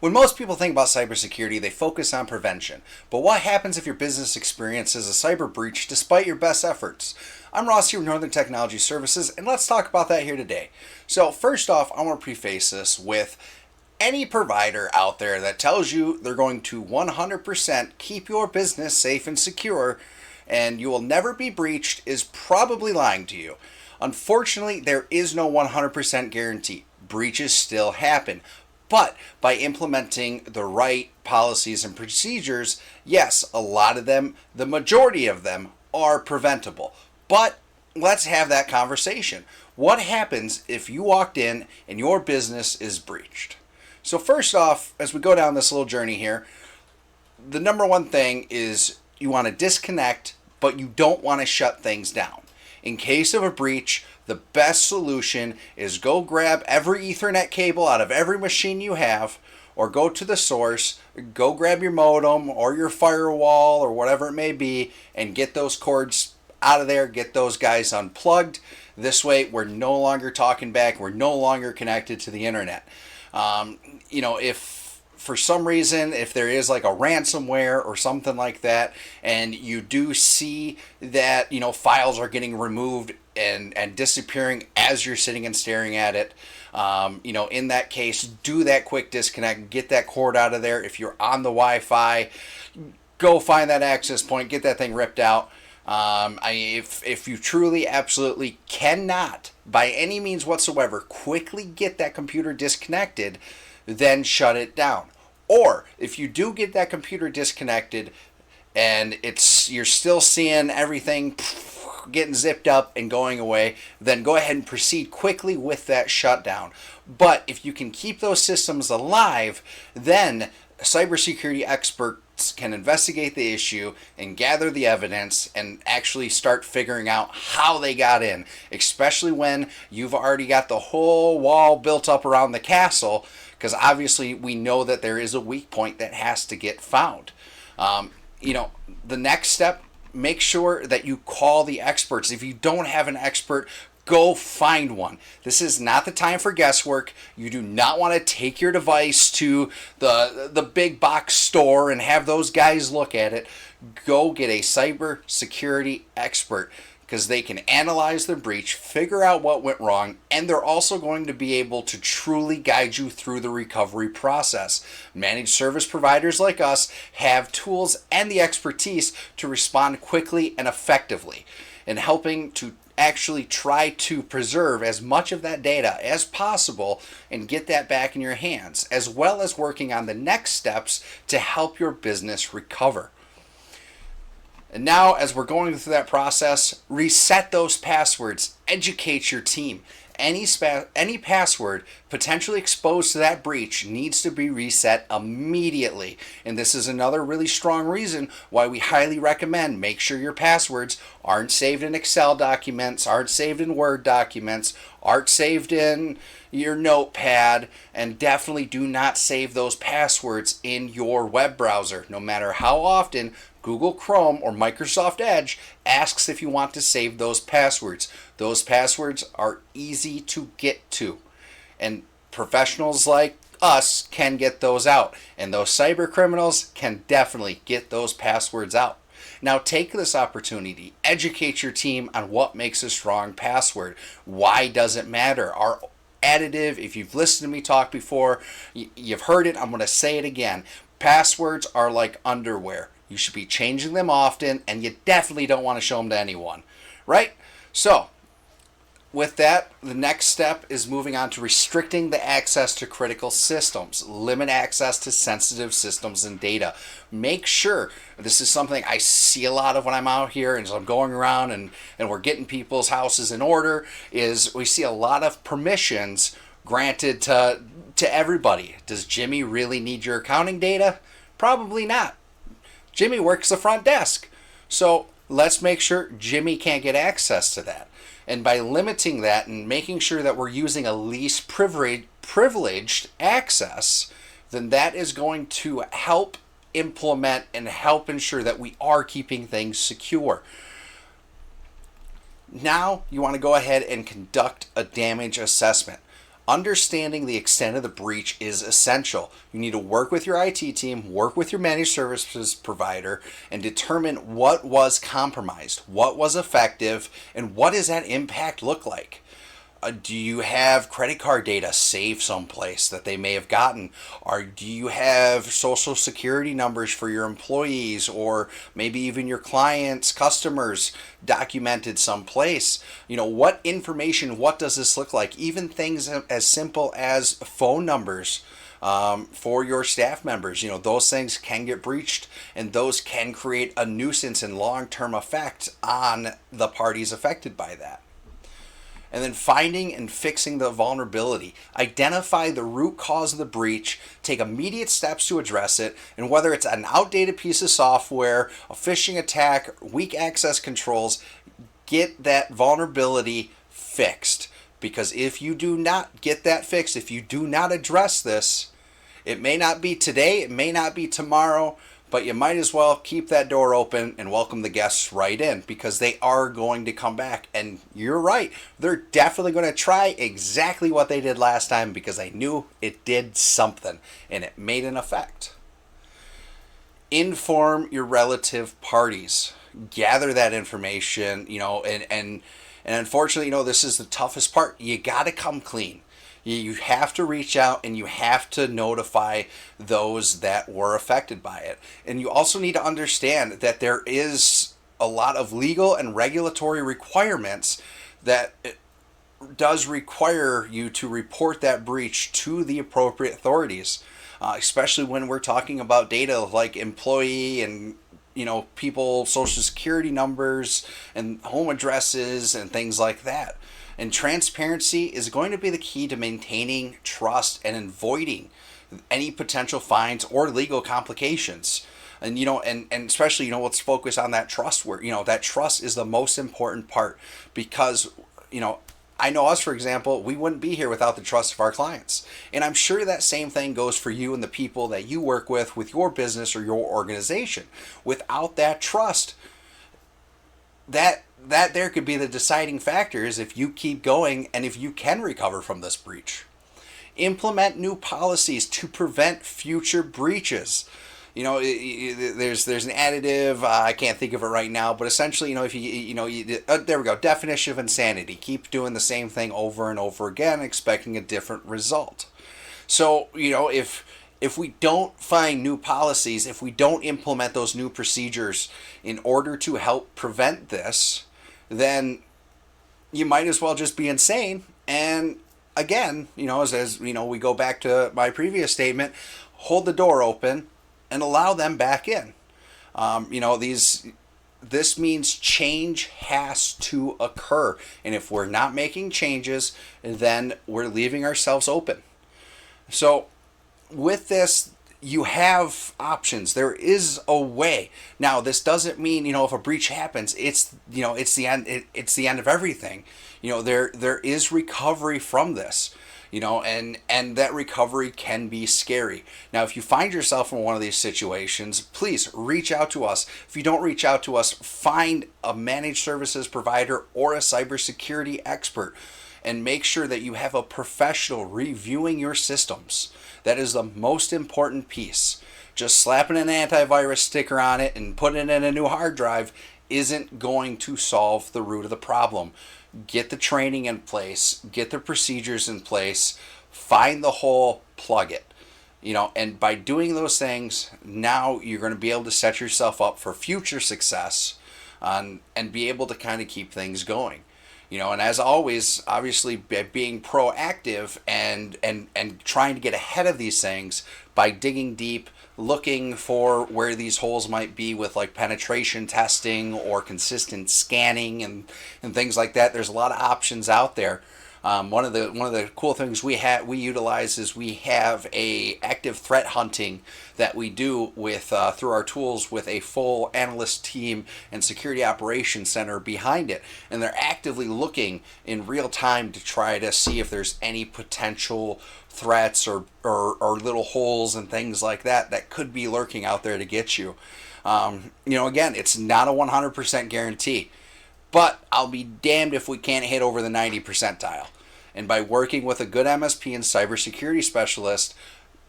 When most people think about cybersecurity, they focus on prevention. But what happens if your business experiences a cyber breach despite your best efforts? I'm Ross here with Northern Technology Services, and let's talk about that here today. So first off, I want to preface this with any provider out there that tells you they're going to 100% keep your business safe and secure and you will never be breached is probably lying to you. Unfortunately, there is no 100% guarantee. Breaches still happen. But by implementing the right policies and procedures, yes, a lot of them, the majority of them, are preventable. But let's have that conversation. What happens if you walked in and your business is breached? So first off, as we go down this little journey here, the number one thing is you want to disconnect, but you don't want to shut things down. In case of a breach, the best solution is go grab every Ethernet cable out of every machine you have, or go to the source, go grab your modem or your firewall or whatever it may be, and get those cords out of there, get those guys unplugged. This way, we're no longer talking back, we're no longer connected to the internet. If for some reason, if there is like a ransomware or something like that, and you do see that, files are getting removed and disappearing as you're sitting and staring at it, in that case, do that quick disconnect, get that cord out of there. If you're on the Wi-Fi, go find that access point, get that thing ripped out. If you truly, absolutely cannot, by any means whatsoever, quickly get that computer disconnected, then shut it down. Or if you do get that computer disconnected and you're still seeing everything getting zipped up and going away, then go ahead and proceed quickly with that shutdown. But if you can keep those systems alive, then cybersecurity experts can investigate the issue and gather the evidence and actually start figuring out how they got in, especially when you've already got the whole wall built up around the castle, because obviously we know that there is a weak point that has to get found. The next step, make sure that you call the experts. If you don't have an expert, go find one. This is not the time for guesswork. You do not want to take your device to the big box store and have those guys look at it. Go get a cybersecurity expert, because they can analyze the breach, figure out what went wrong, and they're also going to be able to truly guide you through the recovery process. Managed service providers like us have tools and the expertise to respond quickly and effectively, in helping to actually try to preserve as much of that data as possible and get that back in your hands, as well as working on the next steps to help your business recover. And now, as we're going through that process, reset those passwords, educate your team. Any password potentially exposed to that breach needs to be reset immediately. And this is another really strong reason why we highly recommend make sure your passwords aren't saved in Excel documents, aren't saved in Word documents, aren't saved in your notepad, and definitely do not save those passwords in your web browser. No matter how often Google Chrome or Microsoft Edge asks if you want to save those passwords. Those passwords are easy to get to, and professionals like us can get those out, and those cyber criminals can definitely get those passwords out. Now take this opportunity, educate your team on what makes a strong password. Why does it matter? Our additive, if you've listened to me talk before, you've heard it, I'm going to say it again. Passwords are like underwear. You should be changing them often, and you definitely don't want to show them to anyone, right? So, with that, the next step is moving on to restricting the access to critical systems. Limit access to sensitive systems and data. Make sure, this is something I see a lot of when I'm out here and so I'm going around and we're getting people's houses in order, is we see a lot of permissions granted to everybody. Does Jimmy really need your accounting data? Probably not. Jimmy works the front desk. So let's make sure Jimmy can't get access to that. And by limiting that and making sure that we're using a least privileged access, then that is going to help implement and help ensure that we are keeping things secure. Now you want to go ahead and conduct a damage assessment. Understanding the extent of the breach is essential. You need to work with your IT team, work with your managed services provider, and determine what was compromised, what was effective, and what does that impact look like. Do you have credit card data saved someplace that they may have gotten? Or do you have social security numbers for your employees or maybe even your clients, customers documented someplace? What information, what does this look like? Even things as simple as phone numbers for your staff members. Those things can get breached, and those can create a nuisance and long-term effect on the parties affected by that. And then finding and fixing the vulnerability. Identify the root cause of the breach, take immediate steps to address it, and whether it's an outdated piece of software, a phishing attack, weak access controls, get that vulnerability fixed. Because if you do not get that fixed, if you do not address this, it may not be today, it may not be tomorrow, but you might as well keep that door open and welcome the guests right in, because they are going to come back. And you're right, they're definitely going to try exactly what they did last time, because they knew it did something and it made an effect. Inform your relative parties. Gather that information, and unfortunately, this is the toughest part. You got to come clean. You have to reach out and you have to notify those that were affected by it. And you also need to understand that there is a lot of legal and regulatory requirements that it does require you to report that breach to the appropriate authorities, especially when we're talking about data like employee and people, social security numbers and home addresses and things like that. And transparency is going to be the key to maintaining trust and avoiding any potential fines or legal complications. And and especially let's focus on that trust, where that trust is the most important part, because I know us, for example, we wouldn't be here without the trust of our clients. And I'm sure that same thing goes for you and the people that you work with your business or your organization. Without that trust, that there could be the deciding factors if you keep going and if you can recover from this breach. Implement new policies to prevent future breaches. There's an additive, I can't think of it right now, but essentially, if there we go, definition of insanity. Keep doing the same thing over and over again, expecting a different result. So, if we don't find new policies, if we don't implement those new procedures in order to help prevent this, then you might as well just be insane. And again, as we go back to my previous statement, hold the door open and allow them back in. This means change has to occur. And if we're not making changes, then we're leaving ourselves open. So with this, you have options. There is a way. Now, this doesn't mean, if a breach happens, it's the end. It's the end of everything. There is recovery from this. And that recovery can be scary. Now, if you find yourself in one of these situations, please reach out to us. If you don't reach out to us, find a managed services provider or a cybersecurity expert, and make sure that you have a professional reviewing your systems. That is the most important piece. Just slapping an antivirus sticker on it and putting it in a new hard drive isn't going to solve the root of the problem. Get the training in place, get the procedures in place, find the hole, plug it. And by doing those things, now you're going to be able to set yourself up for future success, and be able to kind of keep things going. And as always, obviously, being proactive and trying to get ahead of these things by digging deep, looking for where these holes might be with like penetration testing or consistent scanning and things like that. There's a lot of options out there. One of the cool things we utilize is we have a active threat hunting that we do with through our tools with a full analyst team and security operations center behind it, and they're actively looking in real time to try to see if there's any potential threats or little holes and things like that could be lurking out there to get you. Again, it's not a 100% guarantee. But I'll be damned if we can't hit over the 90 percentile. And by working with a good MSP and cybersecurity specialist,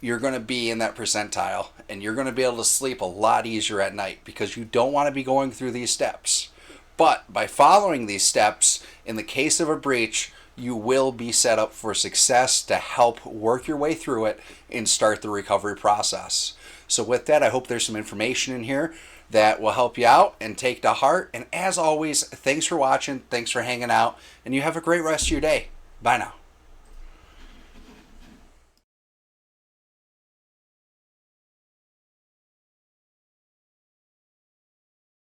you're going to be in that percentile, and you're going to be able to sleep a lot easier at night because you don't want to be going through these steps. But by following these steps, in the case of a breach, you will be set up for success to help work your way through it and start the recovery process. So with that, I hope there's some information in here that will help you out and take to heart. And as always, thanks for watching, thanks for hanging out, and you have a great rest of your day. Bye now.